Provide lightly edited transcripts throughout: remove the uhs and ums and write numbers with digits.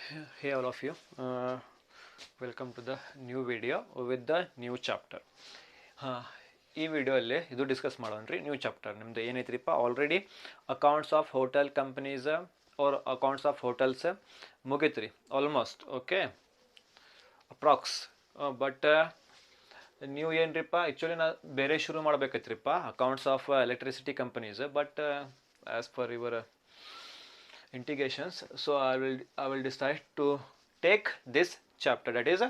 Hey all of you, welcome to the new video with the new chapter. ಈ ವಿಡಿಯೋಲ್ಲಿ ಇದು discuss ಮಾಡೋಣ್ರಿ new chapter ನಿಮ್ದು ಏನೈತ್ರಿಪ್ಪ already accounts of hotel companies or accounts of hotels ಮುಗೀತ್ರಿ almost okay approx but ನೀವು ಏನ್ರಿಪ್ಪ actually ನಾ ಬೇರೆ ಶುರು ಮಾಡ್ಬೇಕೈತ್ರಿಪ್ಪ accounts of electricity companies but as per your integrations, so I will decide to take this chapter, that is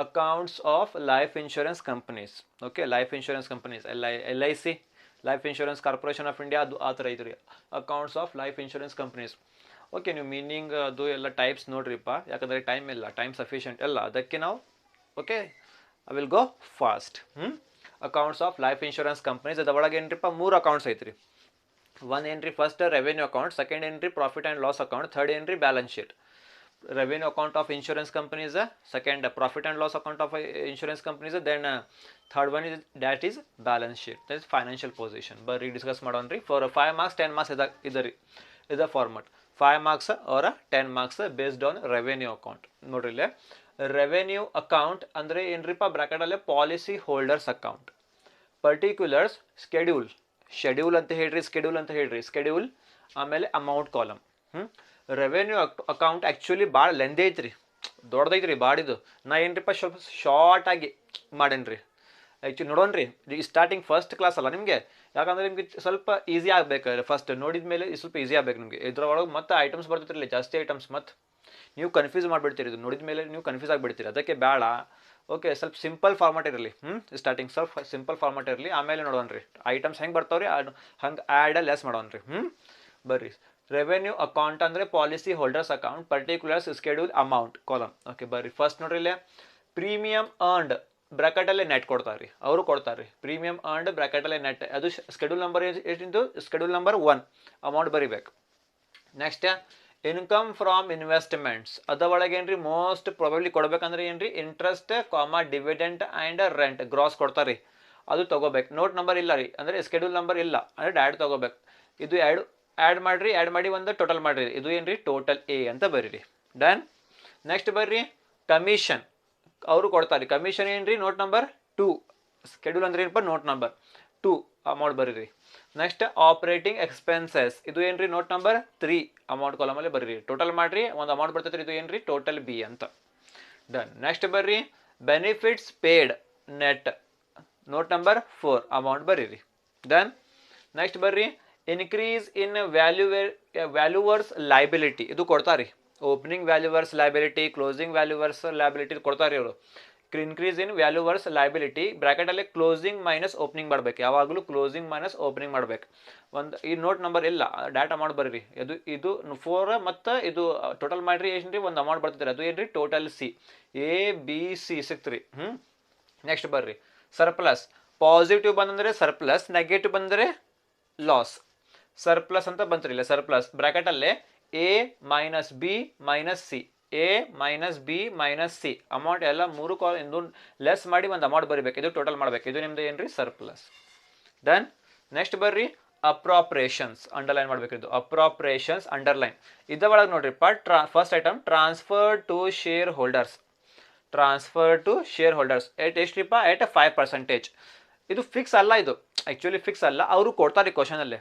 accounts of life insurance companies. Okay, life insurance companies, LIC, life insurance corporation of India, adu ಆತರ ಐತ್ರಿ accounts of life insurance companies. Okay, ನೀವು meaning ಅದು ಎಲ್ಲ types ನೋಡ್ರಿಪ್ಪ, ಯಾಕಂದರೆ time ಇಲ್ಲ, time sufficient ಎಲ್ಲ, ಅದಕ್ಕೆ ನಾವು okay I will go fast. Accounts of life insurance companies ಅದರೊಳಗೆ ಏನ್ರಿಪ್ಪ 3 ಅಕೌಂಟ್ಸ್ ಐತ್ರಿ. One entry first revenue account, second entry profit and loss account, third entry balance sheet. Revenue account of insurance companies, second profit and loss account of insurance companies, then third one is that is balance sheet, that is financial position. But discuss madonri for 5 marks 10 marks is the format. 5 marks or 10 marks based on revenue account. Nodrile revenue account andre enripa bracket alle policy holders account, particulars schedule schedule ಅಂತ ಹೇಳ್ರಿ, schedule ಅಂತ ಹೇಳ್ರಿ, schedule ಆಮೇಲೆ amount column. Revenue account actually ಭಾಳ lengthy ಐತ್ರಿ, ದೊಡ್ಡದೈತ್ರಿ ಬಾಡಿದು. ನಾ ಏನ್ರಿಪ್ಪ ಸ್ವಲ್ಪ ಶಾರ್ಟಾಗಿ ಮಾಡೇನ್ರಿ. ಆ್ಯಕ್ಚುಲಿ ನೋಡೋಣ್ರಿ, ಸ್ಟಾರ್ಟಿಂಗ್ ಫಸ್ಟ್ ಕ್ಲಾಸ್ ಅಲ್ಲ ನಿಮಗೆ, ಯಾಕಂದರೆ ನಿಮಗೆ ಸ್ವಲ್ಪ ಈಸಿ ಆಗಬೇಕಾದ್ರೆ ಫಸ್ಟ್ ನೋಡಿದ ಮೇಲೆ ಸ್ವಲ್ಪ ಈಸಿ ಆಗಬೇಕು ನಿಮಗೆ. ಇದ್ರೊಳಗೆ ಮತ್ತೆ ಐಟಮ್ಸ್ ಬರ್ತೈತ್ರಿ, ಜಾಸ್ತಿ ಐಟಮ್ಸ್, ಮತ್ತು ನೀವು ಕನ್ಫ್ಯೂಸ್ ಮಾಡಿಬಿಡ್ತೀರಿ. ಇದು ನೋಡಿದ ಮೇಲೆ ನೀವು ಕನ್ಫ್ಯೂಸ್ ಆಗಿಬಿಡ್ತೀರಿ, ಅದಕ್ಕೆ ಬೇಡ. ಓಕೆ, ಸ್ವಲ್ಪ ಸಿಂಪಲ್ ಫಾರ್ಮಾಟ್ ಇರಲಿ. ಸ್ಟಾರ್ಟಿಂಗ್ ಸ್ವಲ್ಪ ಸಿಂಪಲ್ ಫಾರ್ಮಾಟ್ ಇರಲಿ, ಆಮೇಲೆ ನೋಡೋಣ್ರಿ ಐಟಮ್ಸ್ ಹೆಂಗೆ ಬರ್ತಾವ್ರಿ, ಹಂಗೆ ಆ್ಯಡ್ ಲೆಸ್ ಮಾಡೋಣ್ರಿ. ಬರ್ರಿ, ರೆವೆನ್ಯೂ ಅಕೌಂಟ್ ಅಂದರೆ policy holders account, particulars schedule amount column. Okay ಬರ್ರಿ, ಫಸ್ಟ್ ನೋಡ್ರಿ ಇಲ್ಲೇ ಪ್ರೀಮಿಯಮ್ ಅರ್ನ್ಡ್ ಬ್ರ್ಯಾಕೆಟಲ್ಲೇ ನೆಟ್ ಕೊಡ್ತಾರೆ ರೀ, ಅವರು ಕೊಡ್ತಾರೆ ರೀ. ಪ್ರೀಮಿಯಮ್ ಅರ್ನ್ಡ್ ಬ್ರ್ಯಾಕೆಟಲ್ಲೇ ನೆಟ್, ಅದು ಸ್ಕೆಡ್ಯೂಲ್ ನಂಬರ್ ಎಷ್ಟಿಂದು, ಸ್ಕೆಡ್ಯೂಲ್ ನಂಬರ್ 1 ಅಮೌಂಟ್ ಬರಿಬೇಕು. ನೆಕ್ಸ್ಟ್ ಇನ್ಕಮ್ ಫ್ರಾಮ್ ಇನ್ವೆಸ್ಟ್ಮೆಂಟ್ಸ್, ಅದರೊಳಗೆ ಏನ್ರಿ ಮೋಸ್ಟ್ ಪ್ರಾಬಬ್ಲಿ ಕೊಡ್ಬೇಕಂದ್ರೆ ಏನ್ರಿ interest comma dividend and rent gross ಕೊಡ್ತಾರೆ ರೀ, ಅದು ತೊಗೋಬೇಕು. ನೋಟ್ ನಂಬರ್ ಇಲ್ಲ ರೀ, ಅಂದರೆ ಸ್ಕೆಡ್ಯೂಲ್ ನಂಬರ್ ಇಲ್ಲ, ಅಂದರೆ ಡೈರೆಕ್ಟ್ ತೊಗೋಬೇಕು. ಇದು ಆ್ಯಡ್ ಮಾಡಿರಿ, ಆ್ಯಡ್ ಮಾಡಿ ಒಂದು ಟೋಟಲ್ ಮಾಡಿರಿ, ಇದು ಏನ್ರಿ ಟೋಟಲ್ ಎ ಅಂತ ಬರೀರಿ. ಡನ್. ನೆಕ್ಸ್ಟ್ ಬರ್ರಿ ಕಮಿಷನ್, ಅವರು ಕೊಡ್ತಾರೆ. ಕಮಿಷನ್ ಏನ್ರಿ ನೋಟ್ ನಂಬರ್ 2, ಸ್ಕೆಡ್ಯೂಲ್ ಅಂದ್ರೆ ಏನಪ್ಪ ನೋಟ್ ನಂಬರ್ 2 ಅಮೌಂಟ್ ಬರೀರಿ. ನೆಕ್ಸ್ಟ್ ಆಪರೇಟಿಂಗ್ ಎಕ್ಸ್ಪೆನ್ಸಸ್, ಇದು ಏನ್ರಿ ನೋಟ್ ನಂಬರ್ 3 ಅಮೌಂಟ್ ಕಾಲಮಲ್ಲಿ ಬರೀರಿ. ಟೋಟಲ್ ಮಾಡಿರಿ, ಒಂದು ಅಮೌಂಟ್ ಬರ್ತೈತೆ ರೀ, ಇದು ಏನ್ರಿ ಟೋಟಲ್ ಬಿ ಅಂತ. ಡನ್. ನೆಕ್ಸ್ಟ್ ಬರ್ರಿ benefits paid net, note number 4 amount ಬರೀರಿ. ಡನ್. ನೆಕ್ಸ್ಟ್ ಬರ್ರಿ ಇನ್ಕ್ರೀಸ್ ಇನ್ ವ್ಯಾಲ್ಯೂವರ್ಸ್ ಲೈಬಿಲಿಟಿ, ಇದು ಕೊಡ್ತಾರೆ. Opening valuers liability, closing valuers liability ಕೊಡ್ತಾರೆ ಇವರು. ಇನ್ಕ್ರೀಸ್ ಇನ್ ವ್ಯಾಲ್ಯೂವರ್ಸ್ ಲೈಬಿಲಿಟಿ ಬ್ರ್ಯಾಕೆಟಲ್ಲಿ ಕ್ಲೋಸಿಂಗ್ ಮೈನಸ್ ಓಪನಿಂಗ್ ಮಾಡ್ಬೇಕು, ಯಾವಾಗಲೂ ಕ್ಲೋಸಿಂಗ್ ಮೈನಸ್ ಓಪನಿಂಗ್ ಮಾಡ್ಬೇಕು. ಒಂದು ಈ ನೋಟ್ ನಂಬರ್ ಇಲ್ಲ, ಡಾಟ್ ಅಮೌಂಟ್ ಬರೀರಿ. ಇದು 4 ಮತ್ತು ಇದು ಟೋಟಲ್ ಮಾಡಿರಿ ಏನ್ರಿ ಒಂದು ಅಮೌಂಟ್ ಬರ್ತೈತೆ, ಅದು ಏನ್ರಿ ಟೋಟಲ್ ಸಿ, ABC ಸಿಕ್ತ್ರಿ. ನೆಕ್ಸ್ಟ್ ಬರ್ರಿ ಸರ್ಪ್ಲಸ್, ಪಾಸಿಟಿವ್ ಬಂದರೆ ಸರ್ಪ್ಲಸ್, ನೆಗೆಟಿವ್ ಬಂದರೆ ಲಾಸ್. ಸರ್ಪ್ಲಸ್ ಅಂತ ಬಂತ್ರಿ ಇಲ್ಲ, ಸರ್ಪ್ಲಸ್ ಬ್ರ್ಯಾಕೆಟಲ್ಲೇ A minus B minus C, A minus B minus C amount ಎಲ್ಲ 3 ಕಾಲ್ ಇಂದು ಲೆಸ್ ಮಾಡಿ ಒಂದು ಅಮೌಂಟ್ ಬರೀಬೇಕು, ಇದು ಟೋಟಲ್ ಮಾಡ್ಬೇಕು. ಇದು ನಿಮ್ದು ಏನ್ರಿ ಸರ್ಪ್ಲಸ್. ಡನ್. ನೆಕ್ಸ್ಟ್ ಬರ್ರಿ ಅಪ್ರಾಪ್ರೇಷನ್ಸ್, ಅಂಡರ್ಲೈನ್ ಮಾಡ್ಬೇಕು. ಇದು ಅಪ್ರಾಪ್ರೇಷನ್ಸ್ ಅಂಡರ್ಲೈನ್. ಇದರೊಳಗೆ ನೋಡ್ರಿಪ್ಪ first item transfer to share holders, transfer to share holders ಎಷ್ಟ್ರಿಪ್ಪ 5%. ಇದು ಫಿಕ್ಸ್ ಅಲ್ಲ, ಇದು ಆ್ಯಕ್ಚುಲಿ ಫಿಕ್ಸ್ ಅಲ್ಲ, ಅವರು ಕೊಡ್ತಾರೆ ಕ್ವಶನಲ್ಲೇ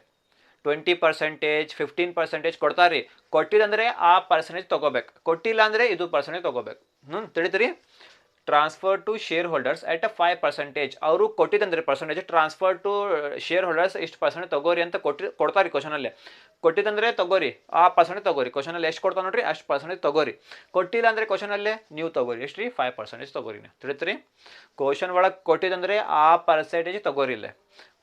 20%, 15% ಕೊಡ್ತಾರೆ. ಕೊಟ್ಟಿದಂದರೆ ಆ ಪರ್ಸೆಂಟೇಜ್ ತೊಗೋಬೇಕು, ಕೊಟ್ಟಿಲ್ಲ ಅಂದರೆ ಇದು ಪರ್ಸೆಂಟೇಜ್ ತೊಗೋಬೇಕು. ತಿಳಿತೀರಿ. Transfer to share holders at 5%, ಅವರು ಕೊಟ್ಟಿದ್ದಂದ್ರೆ percentage transfer to share holders ಇಷ್ಟು ಪರ್ಸೆಂಟೇಜ್ ತೊಗೋರಿ ಅಂತ ಕೊಡ್ತಾರೆ ಕ್ವಶನಲ್ಲೇ. ಕೊಟ್ಟಿದ್ದಂದರೆ ತೊಗೋರಿ, ಆ ಪರ್ಸೆಂಟೇಜ್ ತೊಗೋರಿ. ಕ್ವಶನಲ್ಲಿ ಎಷ್ಟು ಕೊಡ್ತಾನೆ ನೋಡ್ರಿ ಅಷ್ಟು ಪರ್ಸೆಂಟೇಜ್ ತೊಗೋರಿ. ಕೊಟ್ಟಿಲ್ಲ ಅಂದರೆ ಕ್ವಶನಲ್ಲೇ ನೀವು ತೊಗೋರಿ ಎಷ್ಟು ರೀ 5% ತೊಗೋರಿ. ನೀವು ತಿಳಿತೀರಿ. ಕ್ವಶನ್ ಒಳಗೆ ಕೊಟ್ಟಿದ್ದಂದರೆ ಆ ಪರ್ಸೆಂಟೇಜ್ ತೊಗೋರಿ. ಇಲ್ಲೇ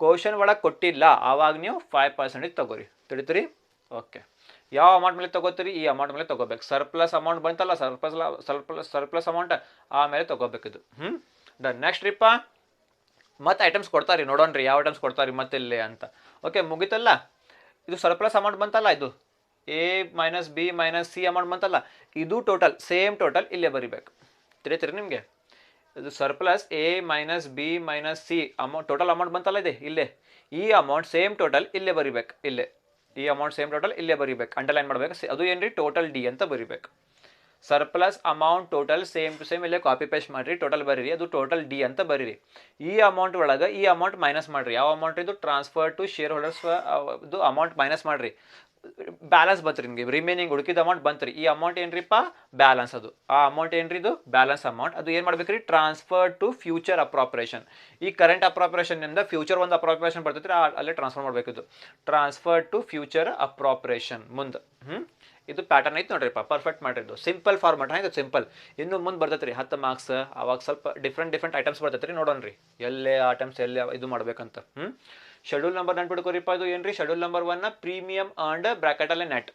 ಕ್ವಶನ್ ಒಳಗೆ ಕೊಟ್ಟಿಲ್ಲ, ಆವಾಗ ನೀವು 5% ತೊಗೋರಿ. ತಿಳಿತೀರಿ. ಓಕೆ, ಯಾವ ಅಮೌಂಟ್ ಮೇಲೆ ತೊಗೋತೀರಿ, ಈ ಅಮೌಂಟ್ ಮೇಲೆ ತೊಗೋಬೇಕು. ಸರ್ಪ್ಲಸ್ ಅಮೌಂಟ್ ಬಂತಲ್ಲ, ಸರ್ಪ್ಲಸ್ ಅಮೌಂಟ್ ಆಮೇಲೆ ತೊಗೋಬೇಕು ಇದು. ಡನ್. ನೆಕ್ಸ್ಟ್ ರೀಪ್ಪ ಮತ್ತೆ ಐಟಮ್ಸ್ ಕೊಡ್ತಾರೆ, ನೋಡೋಣ್ರಿ ಯಾವ ಐಟಮ್ಸ್ ಕೊಡ್ತಾರೆ ಮತ್ತೆ ಇಲ್ಲಿ ಅಂತ. ಓಕೆ ಮುಗಿತಲ್ಲ, ಇದು ಸರ್ಪ್ಲಸ್ ಅಮೌಂಟ್ ಬಂತಲ್ಲ, ಇದು A minus B minus C amount ಬಂತಲ್ಲ, ಇದು ಟೋಟಲ್ ಸೇಮ್ ಟೋಟಲ್ ಇಲ್ಲೇ ಬರಿಬೇಕು. ತಿಳಿತೀರಿ ನಿಮಗೆ. ಇದು surplus A minus B minus C amount total amount ಬಂತಲ್ಲ ಇದೆ ಇಲ್ಲೇ, ಈ ಅಮೌಂಟ್ ಸೇಮ್ ಟೋಟಲ್ ಇಲ್ಲೇ ಬರಿಬೇಕು. ಇಲ್ಲೇ ಈ ಅಮೌಂಟ್ ಸೇಮ್ ಟೋಟಲ್ ಇಲ್ಲೇ ಬರಿಬೇಕು, ಅಂಡರ್ಲೈನ್ ಮಾಡಬೇಕು. ಅದು ಏನ್ರಿ ಟೋಟಲ್ D ಅಂತ ಬರಿಬೇಕು. Surplus amount total same to same ಇಲ್ಲೇ ಕಾಪಿ ಪೇಸ್ಟ್ ಮಾಡಿರಿ, ಟೋಟಲ್ ಬರೀರಿ, ಅದು ಟೋಟಲ್ ಡಿ ಅಂತ ಬರೀರಿ. ಈ ಅಮೌಂಟ್ ಒಳಗೆ ಈ ಅಮೌಂಟ್ ಮೈನಸ್ ಮಾಡಿರಿ. ಯಾವ ಅಮೌಂಟ್ ಇದು? ಟ್ರಾನ್ಸ್ಫರ್ ಟು ಶೇರ್ ಹೋಲ್ಡರ್ಸ್ ಇದು ಅಮೌಂಟ್ ಮೈನಸ್ ಮಾಡಿರಿ, ಬ್ಯಾಲೆನ್ಸ್ ಬಂತ್ರಿ ನಿಮಗೆ, ರಿಮೈನಿಂಗ್ ಉಳಿಕಿದ ಅಮೌಂಟ್ ಬಂತ್ರಿ. ಈ ಅಮೌಂಟ್ ಏನ್ರಿಪ್ಪ? ಬ್ಯಾಲೆನ್ಸ್. ಅದು ಆ ಅಮೌಂಟ್ ಏನ್ರಿ? ಇದು ಬ್ಯಾಲೆನ್ಸ್ ಅಮೌಂಟ್. ಅದು ಏನು ಮಾಡ್ಬೇಕ್ರಿ? Transfer to future appropriation. ಈ ಕರೆಂಟ್ ಅಪ್ರಾಪ್ರೇಷನ್ನಿಂದ ಫ್ಯೂಚರ್ ಒಂದು ಅಪ್ರಾಪ್ರೇಷನ್ ಬರ್ತೈತ್ರಿ, ಅಲ್ಲೇ ಟ್ರಾನ್ಸ್ಫರ್ ಮಾಡಬೇಕಿದು. ಟ್ರಾನ್ಸ್ಫರ್ ಟು ಫ್ಯೂಚರ್ ಅಪ್ರಾಪ್ರೇಷನ್ ಮುಂದೆ. ಇದು ಪ್ಯಾಟರ್ನ್ ಐತೆ ನೋಡ್ರಿಪ್ಪ, ಪರ್ಫೆಕ್ಟ್ ಮಾಡಿದ್ದು ಸಿಂಪಲ್ ಫಾರ್ಮೆಟ್. ಇದು ಸಿಂಪಲ್. ಇನ್ನು ಮುಂದೆ ಬರ್ತೈತೆ ರೀ 10 ಮಾರ್ಕ್ಸ್, ಅವಾಗ ಸ್ವಲ್ಪ ಡಿಫ್ರೆಂಟ್ ಐಟಮ್ಸ್ ಬರ್ತೈತೆ ರೀ, ನೋಡೋಣ ರೀ ಎಲ್ಲೇ ಐಟಮ್ಸ್ ಎಲ್ಲೇ ಇದು ಮಾಡ್ಬೇಕಂತ. ಶೆಡ್ಯೂಲ್ ನಂಬರ್ ನೆನ್ಪಿಡ್ಕೋರಿಪ್ಪ. ಇದು ಏನ್ರಿ? ಶೆಡ್ಯೂಲ್ ನಂಬರ್ 1 ಪ್ರೀಮಿಯಂ ಅಂಡ್ ಬ್ರಾಕೆಟಲ್ಲಿ ನೆಟ್.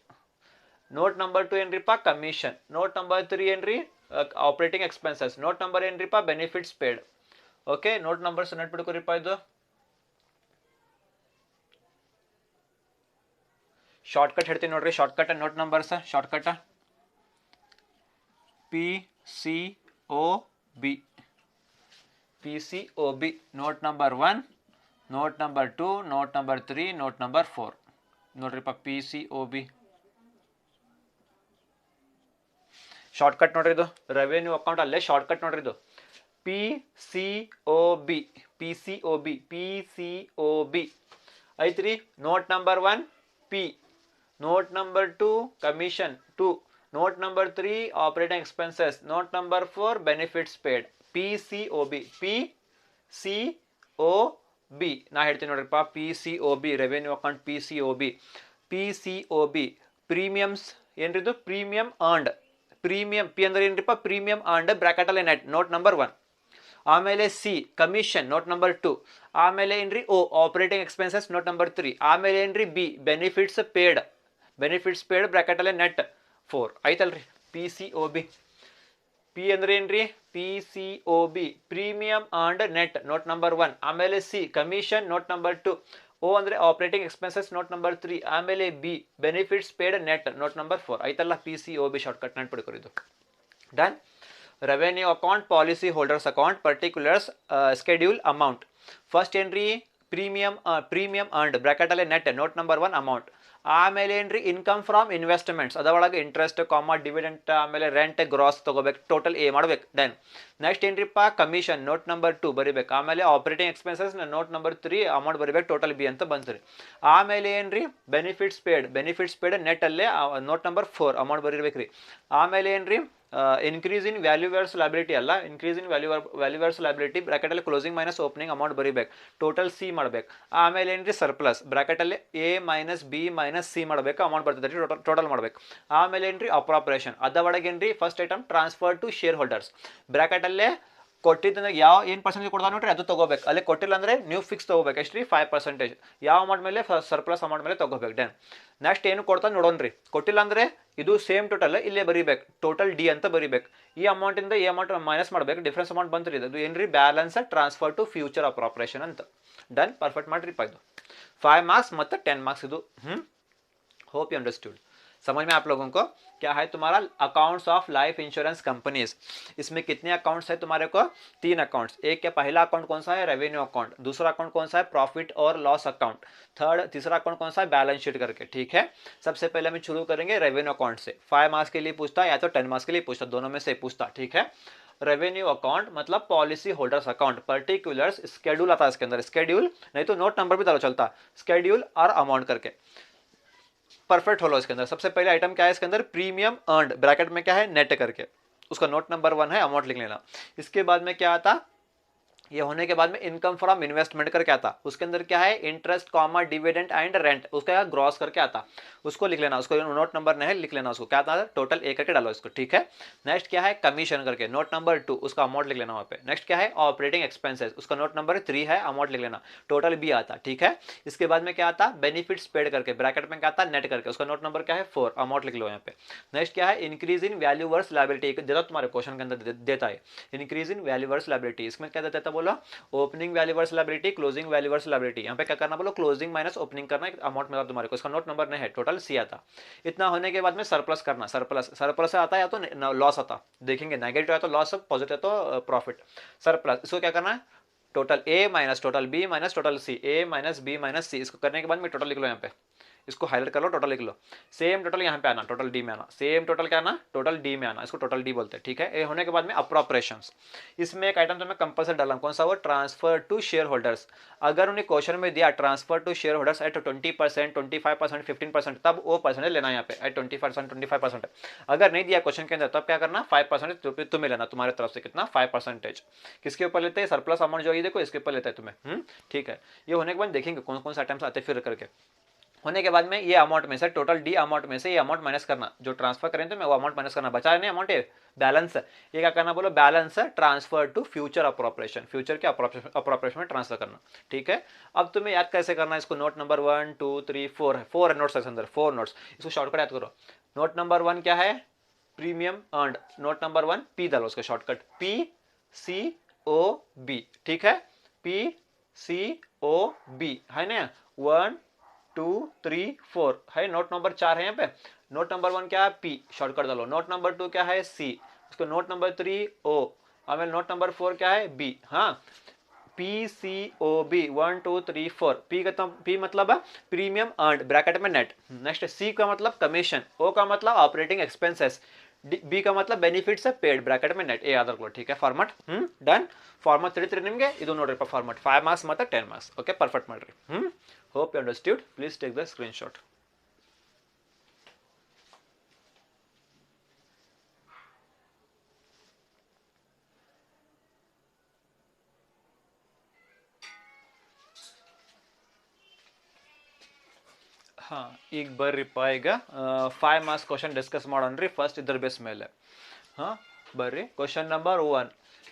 ನೋಟ್ ನಂಬರ್ 2 ಏನ್ರಿಪ್ಪ? ಕಮಿಷನ್. ನೋಟ್ ನಂಬರ್ 3 ಏನ್ರಿ? Operating expenses. ನೋಟ್ ನಂಬರ್ ಏನ್ರಿಪ್ಪ? Benefits paid. Okay, note numbers ನೆನ್ಪಿಡ್ಕೋರಿಪ್ಪ. ಇದು ಶಾರ್ಟ್ಕಟ್ ಹೇಳ್ತೀನಿ ನೋಡ್ರಿ, shortcut note numbers. Shortcut PCOB. PCOB. Note number 1, note number 2, note number 3, note number 4 ನೋಡ್ರಿಪ್ಪ. PCOB shortcut ನೋಡ್ರಿ. ಇದು ರೆವೆನ್ಯೂ ಅಕೌಂಟ್ ಅಲ್ಲೇ ಶಾರ್ಟ್ಕಟ್ ನೋಡ್ರಿ. ಇದು PCOB. PCOB. PCOB ಐತ್ರಿ. Note number 1 P, note number 2 commission 2, note number 3 operating expenses, note number 4 benefits paid. PCOB. PCOB ನಾ ಹೇಳ್ತೀನಿ ನೋಡ್ರಿಪ್ಪ. PCOB revenue account. PCOB premiums ಏನ್ರಿದು? Premium earned. ಪ್ರೀಮಿಯಂ ಪಿ ಅಂದ್ರೆ ಏನ್ರಿಪ್ಪ? ಪ್ರೀಮಿಯಂ ಅರ್ನ್ಡ್ ಬ್ರಾಕೆಟಲ್ಲಿ ನೆಟ್, ನೋಟ್ ನಂಬರ್ 1. ಆಮೇಲೆ C commission, note number 2. ಆಮೇಲೆ ಏನ್ರಿ? O operating expenses, note number 3. ಆಮೇಲೆ ಏನ್ರಿ? B benefits paid. Benefits paid ಬ್ರಾಕೆಟಲ್ಲಿ ನೆಟ್ 4 ಐತಲ್ರಿ. PCOB. ಪಿ ಅಂದ್ರೆ ಏನ್ರಿ? PCOB premium earned net, note number 1. ಆಮೇಲೆ C commission, note number 2. O ಅಂದ್ರೆ ಆಪರೇಟಿಂಗ್ ಎಕ್ಸ್ಪೆನ್ಸಸ್, ನೋಟ್ ನಂಬರ್ 3. ಆಮೇಲೆ B benefits paid net, note number 4 ಐತಲ್ಲ. PCOB ಶಾರ್ಟ್ಕಟ್ ನೆನ್ಪಿಡ್ಕೊರಿದು. Done. Revenue account, policy holders account, particulars, schedule amount. First ಏನ್ರಿ? Premium earned ಬ್ರಾಕೆಟಲ್ಲಿ net, note number 1 amount. ಆಮೇಲೆ ಏನ್ರಿ? Income from investments, ಅದರೊಳಗೆ interest, dividend, ಆಮೇಲೆ rent, gross ತಗೋಬೇಕು, total A ಮಾಡ್ಬೇಕು. ಡನ್. ನೆಕ್ಸ್ಟ್ ಏನ್ರಿಪ್ಪ? ಕಮಿಷನ್, ನೋಟ್ ನಂಬರ್ 2 ಬರಿಬೇಕು. ಆಮೇಲೆ operating expenses, note number 3 amount ಬರಿಬೇಕು, ಟೋಟಲ್ ಬಿ ಅಂತ ಬಂತ್ರಿ. ಆಮೇಲೆ ಏನ್ರಿ? ಬೆನಿಫಿಟ್ಸ್ ಪೇಡ್ ನೆಟ್ ಅಲ್ಲೇ ನೋಟ್ ನಂಬರ್ 4 ಅಮೌಂಟ್ ಬರಿಬೇಕ್ರಿ. ಆಮೇಲೆ ಏನ್ರಿ? ಇನ್ಕ್ರೀಸ್ ಇನ್ ವ್ಯಾಲ್ಯೂವರ್ಸ್ ಲೈಬಿಲಿಟಿ ಅಲ್ಲ, ಇನ್ಕ್ರೀಸ್ ಇನ್ ವ್ಯಾಲ್ಯೂವರ್ಸ್ ಲೈಬಿಲಿಟಿ ಬ್ರಾಕೆಟಲ್ಲಿ ಕ್ಲೋಸಿಂಗ್ ಮೈನಸ್ ಓಪನಿಂಗ್ ಅಮೌಂಟ್ ಬರಿಬೇಕು, ಟೋಟಲ್ ಸಿ ಮಾಡಬೇಕು. ಆಮೇಲೆ ಏನ್ರಿ? ಸರ್ಪ್ಲಸ್ ಬ್ರಾಕೆಟಲ್ಲಿ A minus B minus C ಮಾಡಬೇಕು, ಅಮೌಂಟ್ ಬರ್ತದೆ, ಟೋಟಲ್ ಮಾಡಬೇಕು. ಆಮೇಲೆ ಏನ್ರಿ? ಅಪ್ರಾಪ್ರೇಷನ್, ಅದರೊಳಗೆ ಏನ್ರಿ? First item transfer to share holders ಬ್ರಾಕೆಟಲ್ಲೇ ಕೊಟ್ಟಿದ್ದ ಯಾವ ಏನು ಪರ್ಸೆಂಟೇಜ್ ಕೊಡ್ತಾ ನೋಡ್ರಿ ಅದು ತೊಗೋಬೇಕು. ಅಲ್ಲಿ ಕೊಟ್ಟಿಲ್ಲ ಅಂದರೆ ನೀವು ಫಿಕ್ಸ್ ತೊಗೋಬೇಕು. ಎಷ್ಟು ರೀ? 5%. ಯಾವ ಅಮೌಂಟ್ ಮೇಲೆ? ಸರ್ಪ್ಲಸ್ ಅಮೌಂಟ್ ಮೇಲೆ ತೊಗೋಬೇಕು. ಡನ್. ನೆಕ್ಸ್ಟ್ ಏನು ಕೊಡ್ತಾ ನೋಡೋಣ್ರಿ. ಕೊಟ್ಟಿಲ್ಲ ಅಂದರೆ ಇದು ಸೇಮ್ ಟೋಟಲ್ ಇಲ್ಲೇ ಬರೀಬೇಕು, ಟೋಟಲ್ ಡಿ ಅಂತ ಬರೀಬೇಕು. ಈ ಅಮೌಂಟಿಂದ ಈ ಅಮೌಂಟ್ ಮೈನಸ್ ಮಾಡಬೇಕು, ಡಿಫ್ರೆನ್ಸ್ ಅಮೌಂಟ್ ಬಂತು. ಇದು ಏನ್ರಿ? Balance transfer to future appropriation ಅಂತ. ಡನ್. ಪರ್ಫೆಕ್ಟ್ ಮಾಡಿರಿಪ್ಪ. ಇದು 5 ಮಾರ್ಕ್ಸ್ ಮತ್ತು 10 ಮಾರ್ಕ್ಸ್ ಇದು. Hope you understood. समझ में आप लोगों को? क्या है तुम्हारा? Accounts of life insurance companies. इसमें कितने अकाउंट्स है तुम्हारे को? 3 अकाउंट्स। एक क्या पहला अकाउंट कौन सा है? Revenue account. दूसरा अकाउंट कौन सा है? प्रॉफिट और लॉस अकाउंट। तीसरा अकाउंट कौन सा है? बैलेंस शीट करके। ठीक है, सबसे पहले हम शुरू करेंगे रेवेन्यू अकाउंट से। 5 मार्क्स के लिए पूछता या तो 10 मार्क्स के लिए पूछता, दोनों में से पूछता। ठीक है, रेवेन्यू अकाउंट मतलब policy holders account. Particulars schedule आता है इसके अंदर, स्केड्यूल नहीं तो नोट नंबर भी डालो चलता, स्केड्यूल और अमाउंट करके। परफेक्ट होलो इसके अंदर। सबसे पहले आइटम क्या है इसके अंदर? प्रीमियम अर्न्ड, ब्रैकेट में क्या है? नेट करके, उसका नोट नंबर 1 है, अमाउंट लिख लेना। इसके बाद में क्या आता? ये होने के बाद में इनकम फ्रॉम इन्वेस्टमेंट करके आता, उसके अंदर क्या है? Interest comma dividend and rent, उसका ग्रॉस करके आता, उसको लिख लेना, उसको नोट नंबर नहीं लिख लेना, उसको क्या आता है? टोटल ए करके डालो इसको। ठीक है, नेक्स्ट क्या है? कमीशन करके, नोट नंबर 2, उसका अमाउंट लिख लेना वहाँ पे। नेक्स्ट क्या है? ऑपरेटिंग एक्सपेंसेस, उसका नोट नंबर 3 है, अमाउंट लिख लेना, टोटल बी आता। ठीक है, इसके बाद में क्या आता? बेनिफिट्स पेड करके, ब्रैकेट में क्या आता? नेट करके, उसका नोट नंबर क्या है? 4, अमाउंट लिख लो यहाँ पे। नेक्स्ट क्या है? Increase in value versus liability, देता तुम्हारे क्वेश्चन के अंदर देता है, increase in value versus liability. इसमें क्या देता है बोलो? Opening value versus liability, closing value versus liability. यहाँ पे क्या करना बोलो? क्लोजिंग माइनस ओपनिंग करना, एक अमाउंट मिला तुम्हारे को, इसका नोट नंबर नहीं है, टोटल सी आता। इतना होने के बाद में सरप्लस करना, सरप्लस आता है या तो लॉस आता, देखेंगे नेगेटिव है तो लॉस, पॉजिटिव है तो प्रॉफिट। सरप्लस इसको क्या करना है? Total A minus total B minus total C, A minus B minus C, इसको करने के बाद में टोटल लिख लो यहाँ पे। इसको हाईलाइट कर लो, टोटल लिख लो। सेम टोटल यहाँ पे आना, टोटल डी में आना, सेम टोटल क्या आना, टोटल डी में आना, इसको टोटल डी बोलते हैं, ठीक है। ये होने के बाद में अप्रोप्रिएशंस, इसमें एक आइटम तो मैं कंपल्सरी डाला, कौन सा वो, ट्रांसफर टू शेयर होल्डर्स। अगर उन्हें क्वेश्चन में दिया transfer to share holders at 20%, 25%, 15%, तब वो परसेंटेज लेना है यहाँ पे, एट 20%, 25%। अगर नहीं दिया क्वेश्चन के अंदर तब क्या करना, 5% तुम्हें लेना, तुम्हारे तरफ से कितना, 5%। किसके ऊपर लेते हैं, सरप्लस अमाउंट जो ये देखो इसके ऊपर लेते हैं तुम्हें, ठीक है। ये होने के बाद देखेंगे कौन कौन से आइटम्स आते फिर करके। होने के बाद में ये अमाउंट में से, टोटल डी अमाउंट में से ये अमाउंट माइनस करना, जो ट्रांसफर करें तो मैं वो अमाउंट माइनस करना, बचा नहीं अमाउंट, ये बैलेंस है, ये क्या करना बोलो, बैलेंस है transfer to future appropriation, future के अप्रोप्रिएशन में ट्रांसफर करना, ठीक है। अब तुम्हें याद कैसे करना है इसको, नोट नंबर 1 2 3 4 है, 4 नोट्स है अंदर, 4 नोट्स, इसको शॉर्टकट याद करो। नोट नंबर 1 क्या है, premium earned, note number 1 P डालो उसका शॉर्टकट, PCOB, ठीक है, PCOB है ना, 1 2 3 4 है, नोट नंबर 4 है यहाँ पे। नोट नंबर 1 क्या है, P, शॉर्टकट डालो। नोट नंबर 2 क्या है, C, उसको नोट नंबर 3 O, और नोट नंबर 4 क्या है, B, हाँ, PCOB 1 2 3 4। P मतलब है प्रीमियम अर्न्ड, ब्रैकेट में नेट। नेक्स्ट C का मतलब कमीशन, O का मतलब ऑपरेटिंग एक्सपेंसेस, बी का मतलब बेनिफिट्स है पेड, ब्रैकेट में नेट, ए आदर को, ठीक है। ಫಾರ್ಮಟ್ ಡನ್, ಫಾರ್ಮಟ್ ತಿಳಿತ್ರಿ ನಿಮಗೆ, ಇದು ನೋಡ್ರಿಪ್ಪ ಫಾರ್ಮಟ್, 5 ಮಾರ್ಕ್ಸ್ ಮತ್ತು 10 ಮಾರ್ಕ್ಸ್, ಓಕೆ, ಪರ್ಫೆಕ್ಟ್ ಮಾಡ್ರಿ. Hope you understood. Please take the screenshot. ಹಾಂ, ಈಗ ಬರ್ರಿಪ್ಪ, ಈಗ 5 ಮಾರ್ಕ್ಸ್ ಕ್ವಶನ್ ಡಿಸ್ಕಸ್ ಮಾಡೋಣ್ರಿ. ಫಸ್ಟ್ ಇದ್ರ ಬೇಸ್ ಮೇಲೆ ಹಾಂ ಬರ್ರಿ. Question number 1,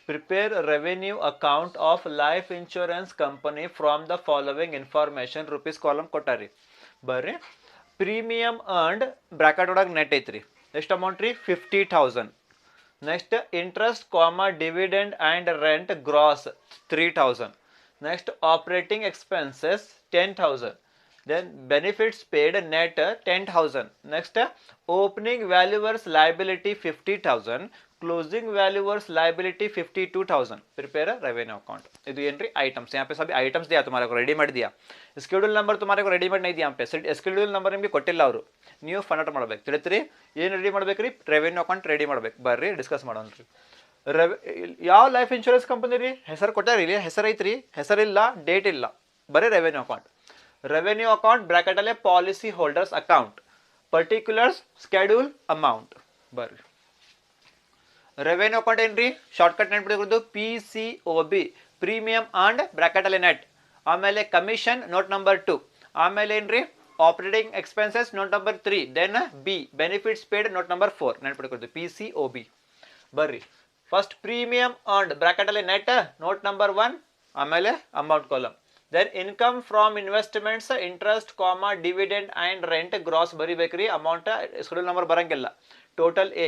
prepare revenue account of life insurance company from the following information. rupees column ಕೊಟ್ಟಾರಿ. ಬರ್ರಿ, ಪ್ರೀಮಿಯಂ ಅರ್ನ್ಡ್ ಬ್ರಾಕೆಟ್ ಒಳಗೆ ನೆಟ್ ಐತ್ರಿ, ಎಷ್ಟು ಅಮೌಂಟ್ ರೀ, 50,000. Next interest comma dividend and rent gross 3,000. Next operating expenses 10,000. then benefits paid net 10,000. next opening valuers liability 50,000, closing valuers liability 52,000. prepare a revenue account. ಇದು ಏನ್ರಿ items, यहाँ पे सभी items दिया तुम्हारे को, रेडीमेड दिया. स्केड्यूल नंबर तुम्हारे को रेडीमेड नहीं दिया, यहाँ पे स्केड्यूल नंबर ನಿಮಗೆ ಕೊಟ್ಟಿಲ್ಲ ಅವರು, ನೀವು ಫೈಂಡ್ ಔಟ್ ಮಾಡಬೇಕು. ತಿಳಿತ್ರಿ, ಏನು ರೆಡಿ ಮಾಡ್ಬೇಕ್ರಿ, ರೆವೆನ್ಯೂ ಅಕೌಂಟ್ ರೆಡಿ ಮಾಡ್ಬೇಕು. ಬರ್ರಿ ಡಿಸ್ಕಸ್ ಮಾಡೋಣ್ರಿ. ಯಾವ ಲೈಫ್ ಇನ್ಶೂರೆನ್ಸ್ ಕಂಪನಿ ರೀ, ಹೆಸರು ಕೊಟ್ಟಾರಿ, ಇಲ್ಲಿ ಹೆಸರು ಐತ್ರಿ, ಹೆಸರಿಲ್ಲ, ಡೇಟ್ ಇಲ್ಲ, ಬರೀ revenue account. Revenue account bracket अल्ले policy holders account, particulars schedule amount. बर्री रेवेन्यू अकाउंट ಏನ್ರಿ, ಶಾರ್ಟ್ಕಟ್ ನೆನಪಿಟ್ಕೊಳ್ಳೋದು PCOB, ಪ್ರೀಮಿಯಂ ಅರ್ನ್ಡ್ ಬ್ರಾಕೆಟ್ ಅಲ್ಲಿ ನೆಟ್, ಆಮೇಲೆ ಕಮಿಷನ್ ನೋಟ್ ನಂಬರ್ 2, ಆಮೇಲೆ ಏನ್ರಿ operating expenses note number 3, then B benefits paid note number 4 ನೆನಪಿಟ್ಕೊಳ್ಳೋದು PCOB. ಬರ್ರಿ, ಫಸ್ಟ್ ಪ್ರೀಮಿಯಂ ಅರ್ನ್ಡ್ ಬ್ರಾಕೆಟ್ ಅಲ್ಲಿ ನೆಟ್ ನೋಟ್ ನಂಬರ್ 1, ಆಮೇಲೆ amount column. then income from investments interest comma dividend and rent gross ಬರಿಬೇಕ್ರಿ, amount schedule number ಬರಂಗಿಲ್ಲ, total A.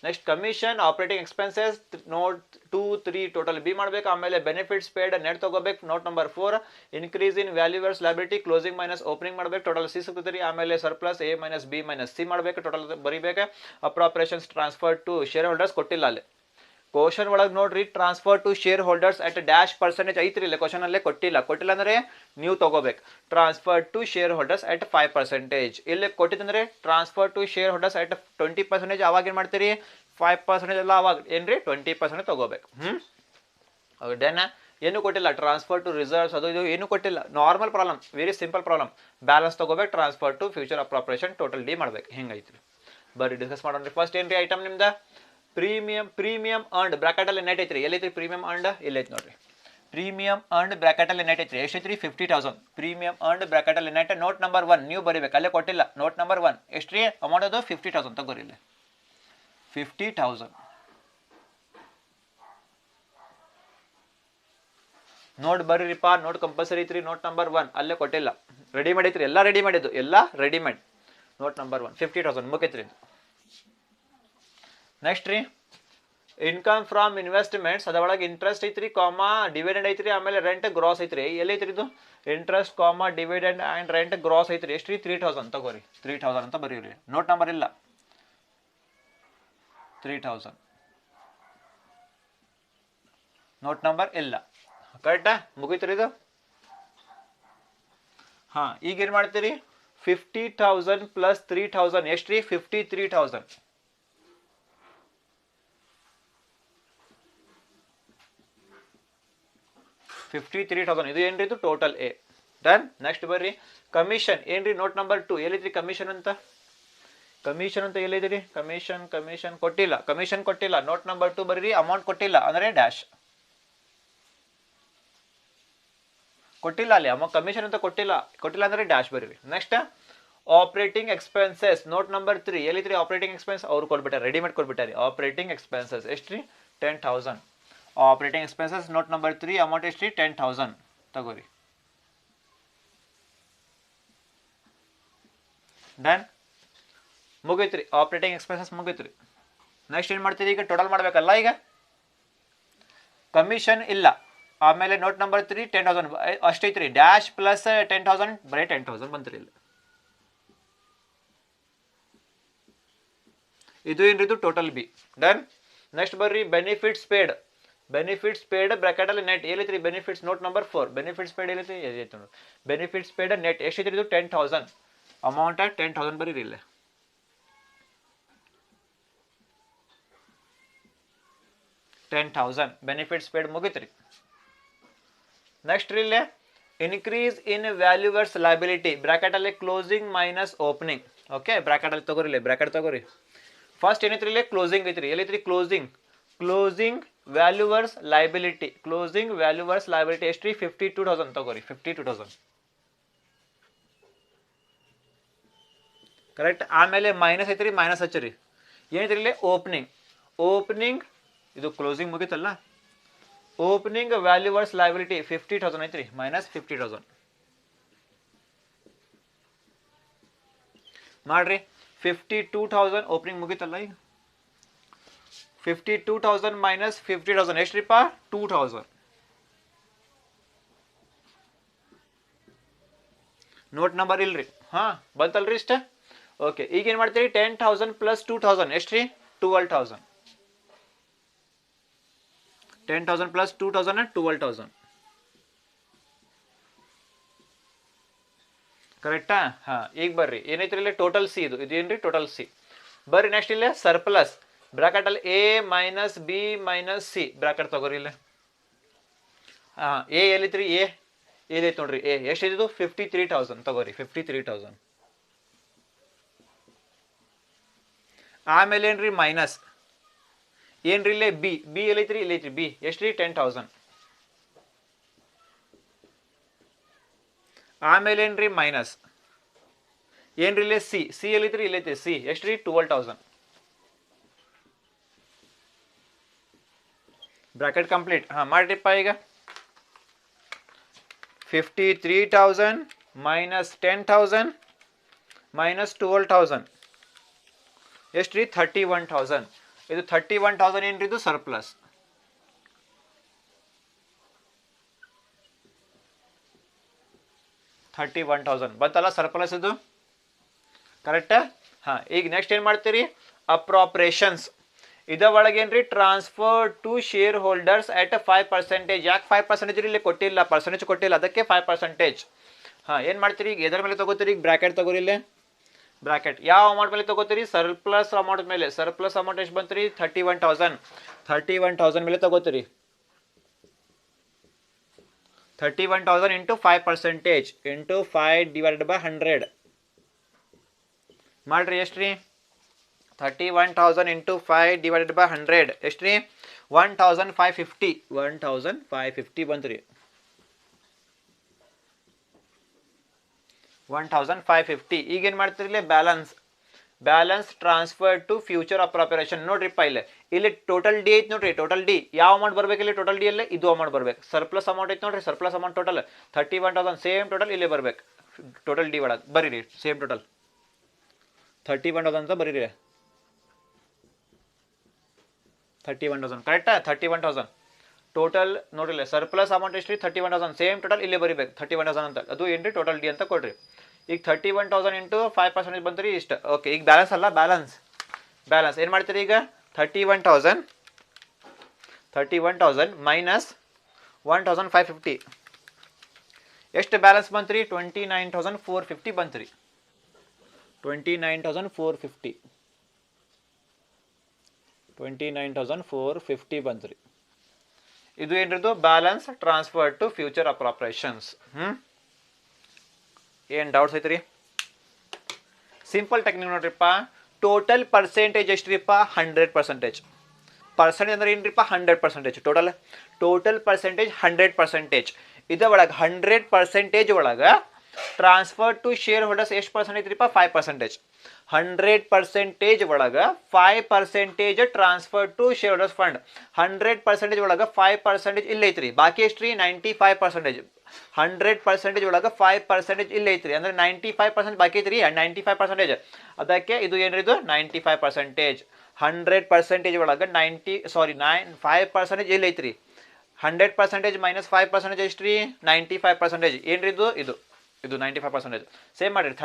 Next commission operating expenses note 2 3 total B ಮಾಡಬೇಕು, ಆಮೇಲೆ benefits paid net ತಗೋಬೇಕು, note number 4. Increase in ವ್ಯಾಲ್ಯೂವರ್ಸ್ liability closing minus opening ಮಾಡಬೇಕು, total C ಸಿಗ್ತದೆ. ಆಮೇಲೆ surplus A minus B minus C ಮಾಡಬೇಕು, total ಬರಿಬೇಕು. Appropriations transfer to share holders ಕೊಟ್ಟಿಲ್ಲ ಅಲ್ಲಿ ಕ್ವಶನ್ ಒಳಗೆ ನೋಡ್ರಿ, transfer to share holders at dash percentage ಐತ್ರಿ, ಇಲ್ಲ ಕ್ವಶನ್ ಅಲ್ಲೇ ಕೊಟ್ಟಿಲ್ಲ. ಕೊಟ್ಟಿಲ್ಲ ಅಂದ್ರೆ ನೀವು ತಗೋಬೇಕು, transfer to share holders at 5%. ಇಲ್ಲಿ ಕೊಟ್ಟಿದ್ದಂದ್ರೆ transfer to share holders at 20%. ಅವಾಗ ಏನು ಮಾಡ್ತೀರಿ, 5% ಎಲ್ಲ ಅವಾಗ ಏನ್ರಿ 20% ತಗೋಬೇಕು. ದೆನ್ ಏನು ಕೊಟ್ಟಿಲ್ಲ, ಟ್ರಾನ್ಸ್ಫರ್ ಟು ರಿಸರ್ವ್ಸ್ ಅದು ಇದು ಏನು ಕೊಟ್ಟಿಲ್ಲ, normal problem, very simple problem. Balance ತಗೋಬೇಕು, transfer to future appropriation total D ಮಾಡ್ಬೇಕು. ಹಿಂಗೈತ್ರಿ. ಬರ್ರಿ ಡಿಸ್ಕಸ್ ಮಾಡೋಣ್ರಿ. ಫಸ್ಟ್ ಏನ್ರಿ ಐಟಮ್ ನಿಮ್ದ, ಪ್ರೀಮಿಯಂ ಅರ್ನ್ಡ್ ಬ್ರಾಕೆಟ್ ಅಲ್ಲಿ ನೆಟ್ ಐತ್ರಿ, ಎಲ್ಲೈತ್ರಿ ಪ್ರೀಮಿಯಂ ಅರ್ನ್ಡ್, ಎಲ್ಲೈತಿ ನೋಡ್ರಿ. ಪ್ರೀಮಿಯಂ ಅರ್ನ್ಡ್ ಬ್ರಾಕೆಟ್ ಅಲ್ಲಿ ನೆಟ್ ಐತ್ರಿ, ಎಷ್ಟೈತ್ರಿ 50,000. ಪ್ರೀಮಿಯಂ ಅರ್ನ್ಡ್ ಬ್ರಾಕೆಟ್ ಅಲ್ಲಿ ನೆಟ್ ನೋಟ್ ನಂಬರ್ 1 ನೀವು ಬರಿಬೇಕು, ಅಲ್ಲೇ ಕೊಟ್ಟಿಲ್ಲ. ನೋಟ್ ನಂಬರ್ 1 ಎಷ್ಟ್ರಿ ಅಮೌಂಟ್ ಅದು 50,000 ತಗೋರಿ, ಇಲ್ಲಿ 50,000. ನೋಟ್ ಬರ್ರಿಪ್ಪ, ನೋಟ್ ಕಂಪಲ್ಸರಿ ಐತ್ರಿ. ನೋಟ್ ನಂಬರ್ 1 ಅಲ್ಲೇ ಕೊಟ್ಟಿಲ್ಲ, ರೆಡಿ ಮಾಡೈತ್ರಿ, ಎಲ್ಲ ರೆಡಿ ಮಾಡಿದ್ದು, ಎಲ್ಲ ರೆಡಿಮೇಡ್. ನೋಟ್ ನಂಬರ್ 1 50,000 ಮುಗಿತ್ರಿ. ನೆಕ್ಸ್ಟ್ ರೀ, ಇನ್ಕಮ್ ಫ್ರಮ್ ಇನ್ವೆಸ್ಟ್ಮೆಂಟ್ಸ್, ಅದರೊಳಗೆ ಇಂಟ್ರೆಸ್ಟ್ ಐತ್ರಿ, ಕಾಮಾ ಡಿವಿಡೆಂಡ್ ಐತ್ರಿ, ಆಮೇಲೆ ರೆಂಟ್ ಗ್ರಾಸ್ ಐತ್ರಿ. ಎಲ್ಲೈತ್ರಿ ಇದು, interest comma dividend and rent gross ಐತ್ರಿ. ಎಷ್ಟು ರೀ, 3,000 ತಗೋರಿ, 3,000 ಅಂತ ಬರೀರಿ. ನೋಟ್ ನಂಬರ್ ಇಲ್ಲ, 3,000 ನೋಟ್ ನಂಬರ್ ಇಲ್ಲ. ಕರೆಕ್ಟಾ, ಮುಗೀತ್ರಿ ಇದು. ಹಾಂ, ಈಗ ಏನು ಮಾಡ್ತೀರಿ, 50,000 ಪ್ಲಸ್ 3,000 ಎಷ್ಟು ರೀ 53,000. 53,000 ಇದು ಏನ್ರಿ ಇದು ಟೋಟಲ್ ಎ. ಡನ್. ನೆಕ್ಸ್ಟ್ ಬರ್ರಿ ಕಮಿಷನ್ ಏನ್ರಿ ನೋಟ್ ನಂಬರ್ 2 ಎಲ್ಲಿದ್ರಿ ಕಮಿಷನ್ ಅಂತ ಎಲ್ಲಿದ್ರಿ ಕಮಿಷನ್ ಕೊಟ್ಟಿಲ್ಲ ನೋಟ್ ನಂಬರ್ 2 ಬರ್ರಿ ಅಮೌಂಟ್ ಕೊಟ್ಟಿಲ್ಲ ಅಂದ್ರೆ ಡ್ಯಾಶ್ ಕೊಟ್ಟಿಲ್ಲ ಅಲ್ಲಿ ಅಮೌಂಟ್ ಕಮಿಷನ್ ಅಂತ ಕೊಟ್ಟಿಲ್ಲ ಅಂದ್ರೆ ಡ್ಯಾಶ್ ಬರ್ರಿ. Next operating expenses note number 3 ಎಲ್ಲಿದ್ರಿ ಆಪರೇಟಿಂಗ್ ಎಕ್ಸ್ಪೆನ್ಸ್ ಅವ್ರು ಕೊಟ್ಬಿಟ್ಟಾರೆ ರೆಡಿಮೇಡ್ ಕೊಟ್ಬಿಟ್ಟಾರೆ. ಆಪರೇಟಿಂಗ್ ಎಕ್ಸ್ಪೆನ್ಸಸ್ ಎಷ್ಟ್ರಿ 10,000. Operating expenses note number 3 amount ಎಷ್ಟ್ರಿ 10,000 ತಗೋರಿ. ಡನ್ ಮುಗೀತ್ರಿ ಆಪರೇಟಿಂಗ್ ಎಕ್ಸ್ಪೆನ್ಸಸ್ ಮುಗೀತ್ರಿ. ನೆಕ್ಸ್ಟ್ ಏನು ಮಾಡ್ತೀರಿ ಈಗ ಟೋಟಲ್ ಮಾಡಬೇಕಲ್ಲ. ಈಗ ಕಮಿಷನ್ ಇಲ್ಲ ಆಮೇಲೆ ನೋಟ್ ನಂಬರ್ 3 10,000 ಅಷ್ಟೈತ್ರಿ ಡ್ಯಾಶ್ ಪ್ಲಸ್ 10,000 ಬರೀ 10,000 ಬಂತ್ರಿ ಇಲ್ಲಿ. ಇದು ಏನ್ರಿ ಇದು ಟೋಟಲ್ ಬಿ. ಡನ್. ನೆಕ್ಸ್ಟ್ ಬರ್ರಿ ಬೆನಿಫಿಟ್ಸ್ ಪೇಡ್ ಬ್ರಾಕೆಟ್ ಅಲ್ಲಿ net ಎಲ್ಲಿತ್ರಿ benefits note number 4 benefits paid ಎಲ್ಲಿತ್ರಿ ಬೆನಿಫಿಟ್ಸ್ ಪೇಡ್ ನೆಟ್ ಎಷ್ಟೈತ್ರಿ ಇದು 10,000 ಅಮೌಂಟ್ 10,000 ಬರೀರಿ ಇಲ್ಲಿ. ಬೆನಿಫಿಟ್ಸ್ ಪೇಡ್ ಮುಗಿತ್ರಿ. ನೆಕ್ಸ್ಟ್ ಇಲ್ಲೇ increase in valuer's liability bracket ಅಲ್ಲಿ closing minus opening. Okay bracket ಅಲ್ಲಿ ತಗೋರಿ ಬ್ರಾಕೆಟ್ ತಗೋರಿ. ಫಸ್ಟ್ ಏನೈತ್ರಿ ಇಲ್ಲಿ ಕ್ಲೋಸಿಂಗ್ ಐತ್ರಿ ಎಲ್ಲಿತ್ರಿ ಕ್ಲೋಸಿಂಗ್ ವ್ಯಾಲ್ಯೂವರ್ಸ್ ಲಯಬಿಲಿಟಿ ಎಷ್ಟ್ರಿ 52,000 ತಗೋರಿ 52,000 ಕರೆಕ್ಟ್. ಆಮೇಲೆ ಮೈನಸ್ ಐತ್ರಿ ಮೈನಸ್ ಹಚ್ಚಿರಿ ಏನೈತ್ರಿ ಇಲ್ಲಿ ಓಪನಿಂಗ್ ಇದು ಕ್ಲೋಸಿಂಗ್ ಮುಗಿತಲ್ಲ ಓಪನಿಂಗ್ ವ್ಯಾಲ್ಯೂವರ್ಸ್ ಲಯಬಿಲಿಟಿ 50,000 ಐತ್ರಿ ಮೈನಸ್ 50,000 ಮಾಡ್ರಿ. 52,000 ಓಪನಿಂಗ್ ಮುಗಿತಲ್ಲ ಈಗ 52,000 ಮೈನಸ್ 50,000 ಎಷ್ಟ್ರಿಪ್ಪ 2,000. ನೋಟ್ ನಂಬರ್ ಇಲ್ರಿ ಹಾ ಬಂತಲ್ರಿ ಇಷ್ಟ. ಓಕೆ ಈಗ ಏನ್ ಮಾಡ್ತೀರಿ 10,000 ಪ್ಲಸ್ 2,000 ಎಷ್ಟ್ರಿ 12,000. 10,000 ಪ್ಲಸ್ 2,000 12,000 ಕರೆಕ್ಟಾ. ಹಾ ಈಗ ಬರ್ರಿ ಏನೈತ್ರಿ ಇಲ್ಲಿ ಟೋಟಲ್ ಸಿ ಇದು ಏನ್ರಿ ಟೋಟಲ್ ಸಿ. ಬರ್ರಿ ನೆಕ್ಸ್ಟ್ ಇಲ್ಲೇ ಸರ್ಪ್ಲಸ್ ಬ್ರಾಕೆಟ್ ಅಲ್ಲಿ A minus B minus C bracket ತಗೋರಿ ಇಲ್ಲಿ. ಹಾ ಎ ಎಲ್ಲಿತ್ರಿ ಎ ಏದೈತಿ ನೋಡ್ರಿ ಎ ಎಷ್ಟಿದು 53,000 ತಗೋರಿ 53,000. ಆಮೇಲೆ ಏನ್ರಿ ಮೈನಸ್ ಏನ್ರಿ ಇಲ್ಲೇ ಬಿ ಎಲ್ಲೈತ್ರಿ ಇಲ್ಲೈತ್ರಿ ಬಿ ಎಷ್ಟ್ರಿ 10,000. ಆಮೇಲೆ ಏನ್ರಿ ಮೈನಸ್ ಏನ್ರಿ ಇಲ್ಲೇ ಸಿ ಎಲ್ಲೈತ್ರಿ ಇಲ್ಲೈತಿ ಸಿ ಎಷ್ಟ್ರಿ 12,000. ಬ್ರಾಕೆಟ್ ಕಂಪ್ಲೀಟ್ ಹಾ ಮಾಡ್ರಿಪ್ಪ ಈಗ 53,000 ಮೈನಸ್ 10,000 ಮೈನಸ್ 12,000 ಎಷ್ಟ್ರಿ 31,000. ಇದು 31,000 ಏನ್ರಿ ಇದು ಸರ್ಪ್ಲಸ್. ಬಂತಲ್ಲ ಸರ್ಪ್ಲಸ್ ಇದು ಕರೆಕ್ಟ್. ಹಾ ಈಗ ನೆಕ್ಸ್ಟ್ ಏನ್ ಮಾಡ್ತೀರಿ ಅಪ್ರಾಪ್ರೇಷನ್ಸ್ ಇದ ಒಳಗೇನ್ರಿ transfer to share holders at 5%. ಯಾಕೆ 5% ಇಲ್ಲಿ ಕೊಟ್ಟಿಲ್ಲ ಪರ್ಸೆಂಟೇಜ್ ಕೊಟ್ಟಿಲ್ಲ ಅದಕ್ಕೆ 5%. ಹಾ ಏನ್ ಮಾಡ್ತೀರಿ ಈಗ ಎದರ ಮೇಲೆ ತಗೋತೀರಿ ಈಗ ಬ್ರಾಕೆಟ್ ತಗೋರಿ ಇಲ್ಲಿ ಬ್ರಾಕೆಟ್ ಯಾವ ಅಮೌಂಟ್ ಮೇಲೆ ತಗೋತೀರಿ ಸರ್ಪ್ಲಸ್ ಅಮೌಂಟ್ ಮೇಲೆ. ಸರ್ಪ್ಲಸ್ ಅಮೌಂಟ್ ಎಷ್ಟು ಬಂತ್ರಿ 31,000 ಮೇಲೆ ತಗೋತೀರಿ. 31,000 ಇಂಟು 5% ಇಂಟು 5 ಡಿವೈಡೆಡ್ ಬೈ 100 ಮಾಡ್ರಿ ಎಷ್ಟ್ರಿ 31,000 ಇಂಟು 5 ಡಿವೈಡೆಡ್ ಬೈ 100 ಎಷ್ಟ್ರಿ 1,550 ಬಂತ್ರಿ 1,550. ಈಗ ಏನ್ ಮಾಡ್ತೀರಿ ಇಲ್ಲಿ balance transfer to future appropriation ನೋಡ್ರಿಪ್ಪ ಇಲ್ಲಿ ಟೋಟಲ್ ಡಿ ಐತಿ ನೋಡ್ರಿ. ಟೋಟಲ್ ಡಿ ಯಾವ ಅಮೌಂಟ್ ಬರ್ಬೇಕು ಇಲ್ಲಿ ಟೋಟಲ್ ಡಿ ಅಲ್ಲೇ ಇದು ಅಮೌಂಟ್ ಬರ್ಬೇಕು. ಸರ್ಪ್ಲಸ್ ಅಮೌಂಟ್ ಐತಿ ನೋಡ್ರಿ surplus amount total 31,000 same total ಇಲ್ಲೇ ಬರ್ಬೇಕು. ಟೋಟಲ್ ಡಿ ಒಳಗೆ ಬರೀರಿ ಸೇಮ್ ಟೋಟಲ್ 31,000 ಅಂತ ಬರೀರಿ 31,000 ಕರೆಕ್ಟಾ. 31,000 ಟೋಟಲ್ ನೋಡ್ರಿ ಸರ್ಪ್ಲಸ್ ಅಮೌಂಟ್ ಎಷ್ಟ್ರಿ 31,000 ಸೇಮ್ ಟೋಟಲ್ ಇಲ್ಲೇ ಬರೀಬೇಕು 31,000 ಅಂತ. ಅದು ಏನ್ರಿ ಟೋಟಲ್ ಡಿ ಅಂತ ಕೊಡ್ರಿ. ಈಗ 31,000 ಇಂಟು 5% ಬಂದ್ರಿ ಇಷ್ಟ. ಓಕೆ ಈಗ ಬ್ಯಾಲೆನ್ಸ್ ಅಲ್ಲ ಬ್ಯಾಲೆನ್ಸ್ ಏನು ಮಾಡ್ತೀರಿ ಈಗ 31,000 ಮೈನಸ್ 1,550 ಎಷ್ಟು ಬ್ಯಾಲೆನ್ಸ್ ಬಂತ್ರಿ 29,450 ಬಂತ್ರಿ. 29,450 29,450 ಬಂದ್ರಿ. ಇದು ಏನ್ರದು balance transfer to future appropriations. ಏನು ಡೌಟ್ಸ್ ಐತ್ರಿ? ಸಿಂಪಲ್ ಟೆಕ್ನಿಕ್ ನೋಡ್ರಿಪ್ಪ. ಟೋಟಲ್ ಪರ್ಸೆಂಟೇಜ್ ಎಷ್ಟ್ರಿಪ್ಪ? 100%. ಪರ್ಸೆಂಟೇಜ್ ಅಂದ್ರೆ ಏನ್ರಿಪ್ಪ? 100%. Total percentage 100%. ಇದ್ರ ಒಳಗೆ 100% ಒಳಗೆ ಟ್ರಾನ್ಸ್ಫರ್ ಟು ಶೇರ್ ಹೋಲ್ಡರ್ಸ್ ಎಷ್ಟು ಪರ್ಸೆಂಟ್ ಐತ್ರಿಪ್ಪ? 5%. 100% ಒಳಗೆ 5% transfer to share holders fund. 100% ಒಳಗೆ 5% ಇಲ್ಲ ಐತ್ರಿ. ಬಾಕಿ ಎಷ್ಟ್ರಿ? 95%. 100% ಒಳಗೆ 5% ಇಲ್ಲ ಐತ್ರಿ. ಅಂದ್ರೆ 95% ಬಾಕಿ ಐತ್ರಿ. 95%. ಅದಕ್ಕೆ ಇದು ಏನ್ರಿ? ಇದು 95%. 100% ಒಳಗೆ 5% ಇಲ್ಲ ಐತ್ರಿ. 100% ಮೈನಸ್ 5% ಎಷ್ಟ್ರಿ? 95%. ಏನ್ರಿ ಇದು? ಇದು 95%. ಸೇಮ್ ಮಾಡಿರಿ.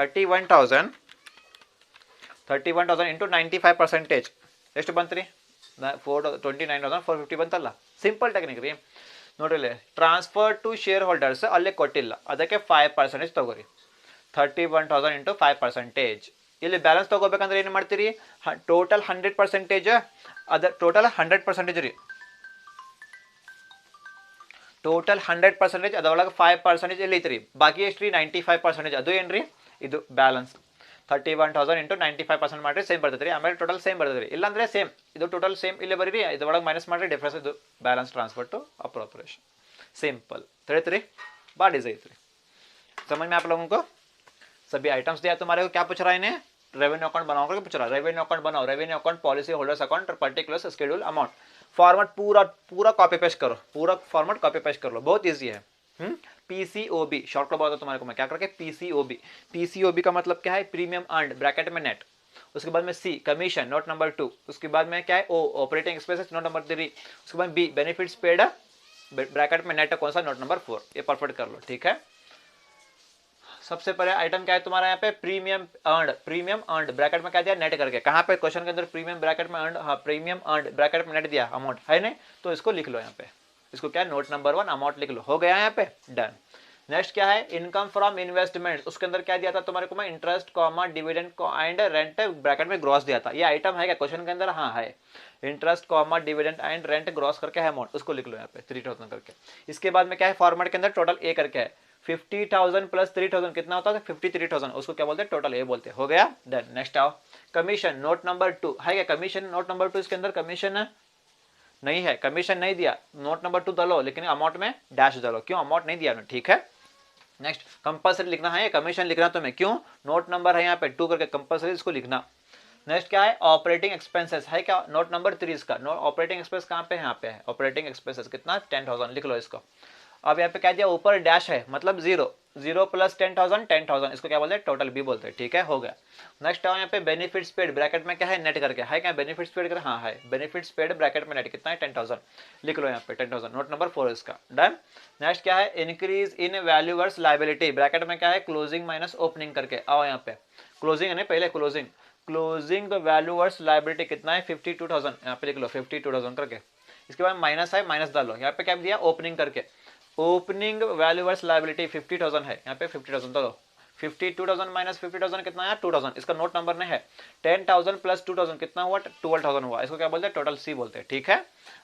31,000 ಇಂಟು 95%. ಎಷ್ಟು ಬಂತ್ರಿ? 29,450 ಬಂತಲ್ಲ. ಸಿಂಪಲ್ ಟೆಕ್ನಿಕ್ ರೀ. ನೋಡ್ರಿ, ಟ್ರಾನ್ಸ್ಫರ್ ಟು ಶೇರ್ ಹೋಲ್ಡರ್ಸ್ ಅಲ್ಲೇ ಕೊಟ್ಟಿಲ್ಲ, ಅದಕ್ಕೆ 5% ತಗೋರಿ. 31,000 ಇಂಟು 5%. ಇಲ್ಲಿ ಬ್ಯಾಲೆನ್ಸ್ ತಗೋಬೇಕಂದ್ರೆ ಏನು ಮಾಡ್ತೀರಿ? ಟೋಟಲ್ 100%. ಅದ ಟೋಟಲ್ 100% ರೀ. ಟೋಟಲ್ 100%. ಅದರೊಳಗೆ 5% ಇಲ್ಲಿ ಐತ್ರಿ. ಬಾಕಿ ಎಷ್ಟು ರೀ? 95%. ಅದು ಏನ್ರಿ? ಇದು ಬ್ಯಾಲೆನ್ಸ್. 31,000 ಇಂಟು 95% ಮಾಡಿರಿ, ಸೇಮ್ ಬರ್ತದೆ ರೀ. ಆಮೇಲೆ ಟೋಟಲ್ ಸೇಮ್ ಬರ್ತದೆ ರೀ. ಇಲ್ಲಾಂದ್ರೆ ಸೇಮ್, ಇದು ಟೋಟಲ್ ಸೇಮ್ ಇಲ್ಲೇ ಬರೀರಿ. ಇದ್ರೊಳಗೆ ಮೈನಸ್ ಮಾಡಿರಿ, ಡಿಫ್ರೆನ್ಸ್ ಇದು balance transfer to appropriation. Simple ತಿಳಿತ್ರಿ? बड़ा इजी है. समझ में आप लोगों को? सभी आइटम्स दिया तुम्हारे को. क्या पूछ रहा है इन्हें? रेवेन्यू अकाउंट बनाओ करके पूछ रहा है. रेवेन्यू अकाउंट बनाओ. Revenue account, policy holders account, particular schedule amount. Format पूरा कॉपी पेस्ट करो. पूरा फॉर्मेट कॉपी पेस्ट कर लो. बहुत ईजी है. पीसीओबी शॉर्ट को बताओ तुम्हारे को मैं क्या करके. पीसीओबी. पीसीओबी का मतलब क्या है? प्रीमियम अर्न्ड ब्रैकेट में नेट. उसके बाद में सी कमीशन नोट नंबर 2. उसके बाद में क्या है? ओ ऑपरेटिंग एक्सपेंसेस नोट नंबर 3. उसके बाद बी बेनिफिट्स पेड ब्रैकेट में नेट कौन सा? Note number 4. ये परफेक्ट कर लो. ठीक है. सबसे पहले आइटम क्या है तुम्हारा यहाँ पे? Premium earned. Premium earned bracket में क्या दिया? नेट करके. कहाँ पे? क्वेश्चन के अंदर प्रीमियम ब्रैकेट में अर्न्ड. हाँ, प्रीमियम अर्न्ड ब्रैकेट में नेट दिया अमाउंट है नहीं, तो इसको लिख लो यहाँ पे. इसको क्या? नोट नंबर 1 अमाउंट लिख लो. हो गया यहाँ पे. डन. नेक्स्ट क्या है? Income from investment. उसके अंदर क्या दिया था तुम्हारे को मैं? Interest comma dividend and rent bracket में ग्रॉस दिया था. ये आइटम है क्या क्वेश्चन के अंदर? हाँ है. Interest comma dividend and rent gross करके है अमाउंट, उसको लिख लो यहाँ पे 3,000 करके. इसके बाद में क्या है? फॉर्मेट के अंदर टोटल ए करके है. 50,000 प्लस 3,000 कितना होता है? 53,000. उसको क्या बोलते हैं? टोटल ए बोलते हैं. हो गया. डन. नेक्स्ट आओ. कमीशन नोट नंबर 2 है क्या? Commission note number 2. इसके अंदर कमीशन नहीं है. कमीशन नहीं दिया. नोट नंबर 2 डालो, लेकिन अमाउंट में डैश डालो. क्यों? अमाउंट नहीं दिया. ठीक है. नेक्स्ट कंपल्सरी लिखना है. कमीशन लिखना तुम्हें. क्यों? नोट नंबर है यहाँ पे 2 करके, कंपल्सरी इसको लिखना. नेक्स्ट क्या है? ऑपरेटिंग एक्सपेंसेस है क्या? नोट नंबर 3 इसका. ऑपरेटिंग एक्सपेंस कहाँ पे है? यहाँ पे है. ऑपरेटिंग एक्सपेंसेस कितना? 10,000. लिख लो इसको. अब यहाँ पे क्या दिया? ऊपर डैश है, मतलब 0 प्लस 10,000. इसको क्या बोलते हैं? टोटल बी बोलते हैं. ठीक है. हो गया. नेक्स्ट आओ यहाँ पे बेनिफिट्स पेड ब्रैकेट में क्या है? नेट करके है क्या? बेनिफिट्स पेड कर. हाँ है. बेनिफिट्स पेड ब्रैकेट में नेट कितना है? 10,000. लिख लो यहाँ पे 10,000. नोट नंबर 4 इसका. डन. नेक्स्ट क्या है? इंक्रीज इन वैल्यूअर्स लायबिलिटी ब्रैकेट में क्या है? क्लोजिंग माइनस ओपनिंग करके. आओ यहाँ पे. क्लोजिंग है पहले. क्लोजिंग वैल्यूअर्स लायबिलिटी कितना है? 52,000. यहाँ पे लिख लो 52,000 करके. इसके बाद माइनस है, माइनस डालो. यहाँ पे क्या दिया? ओपनिंग करके. ओपनिंग वैल्यूअर्स लायबिलिटी 50,000 है. यहाँ पे 50,000 डालो. 52,000 माइनस 50,000 कितना है? 2,000. इसका नोट नंबर नहीं है. 10,000 प्लस 2,000 कितना हुआ? 12,000 हुआ. इसको क्या बोलते हैं? टोटल सी बोलते हैं. ठीक है.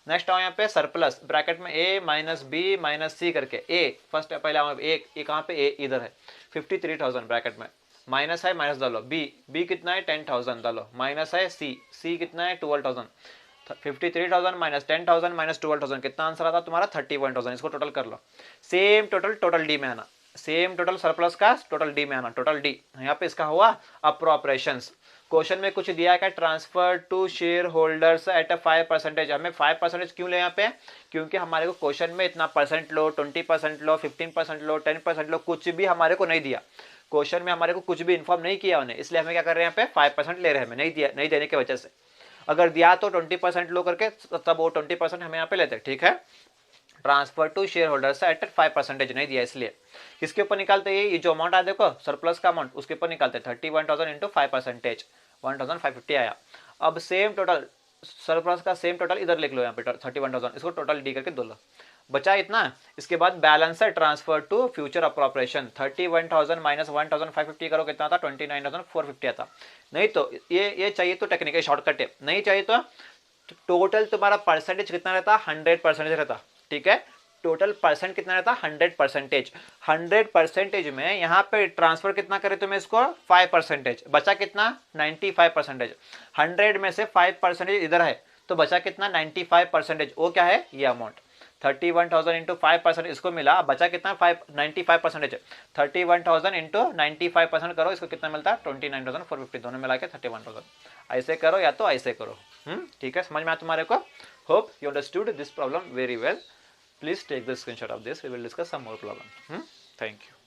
नेक्स्ट आओ यहाँ पे सरप्लस ब्रैकेट में ए माइनस बी माइनस सी करके. ए फर्स्ट पहले आओ. ए कहाँ पे? ए इधर है. 53,000 ब्रैकेट में. माइनस है, माइनस डालो. बी कितना है? 10,000 डालो. माइनस है सी कितना है? 12,000. 53,000 माइनस 10,000 माइनस 12,000 कितना आंसर आता तुम्हारा? 31,000. इसको टोटल कर लो. सेम टोटल डी में आना. सेम टोटल सरप्लस का टोटल डी में आना. टोटल डी यहाँ पे इसका हुआ अप्रोप्रिएशंस. क्वेश्चन में कुछ दिया है transfer to share holders at 5%. हमें 5% क्यों ले यहाँ पे? क्योंकि हमारे को क्वेश्चन में इतना परसेंट लो, 20% लो, 15% लो, 10% लो, कुछ भी हमारे को नहीं दिया. क्वेश्चन में हमारे को कुछ भी इन्फॉर्म नहीं किया उन्हें, इसलिए हमें क्या कर रहे हैं? यहाँ पे 5% ले रहे हैं. नहीं देने की वजह से. अगर दिया तो 20% लो करके, तब वो 20% हमें यहाँ पे लेते. ठीक है. Transfer to share holders at 5% नहीं दिया, इसलिए किसके ऊपर निकालते हैं? ये जो अमाउंट आया देखो सरप्लस का अमाउंट, उसके ऊपर निकालते. 31,000 इंटू 5%, 1,550 आया. अब सेम टोटल सरप्लस का सेम टोटल इधर लिख लो यहाँ पे 31,000. इसको टोटल डी करके दो लो. बचा इतना, इसके बाद बैलेंस है transfer to future appropriation 31,000 minus 1,550 करो कितना था 29,450 आता। नहीं तो ये चाहिए तो टेक्निकल शॉर्टकट है, नहीं चाहिए तो टोटल तुम्हारा परसेंटेज कितना रहता 100% रहता। ठीक है, टोटल परसेंट कितना रहता 100%। 100% में यहाँ पे ट्रांसफर कितना करे तुम्हें इसको 5%, बचा कितना 95%। 100 में से 5% इधर है तो बचा कितना 95%। वो क्या है ये अमाउंट 31,000 इंटू 5% इसको मिला, बचा कितना 95%। 31,000 इंटू 95% करो, इसको कितना मिलता है 29,450, दोनों मिला के 31,000। ऐसे करो या तो ऐसे करो। ठीक है, समझ में आया तुम्हारे को? Hope you understood this problem very well. Please take the screenshot of this. We will discuss some more problem. Thank you.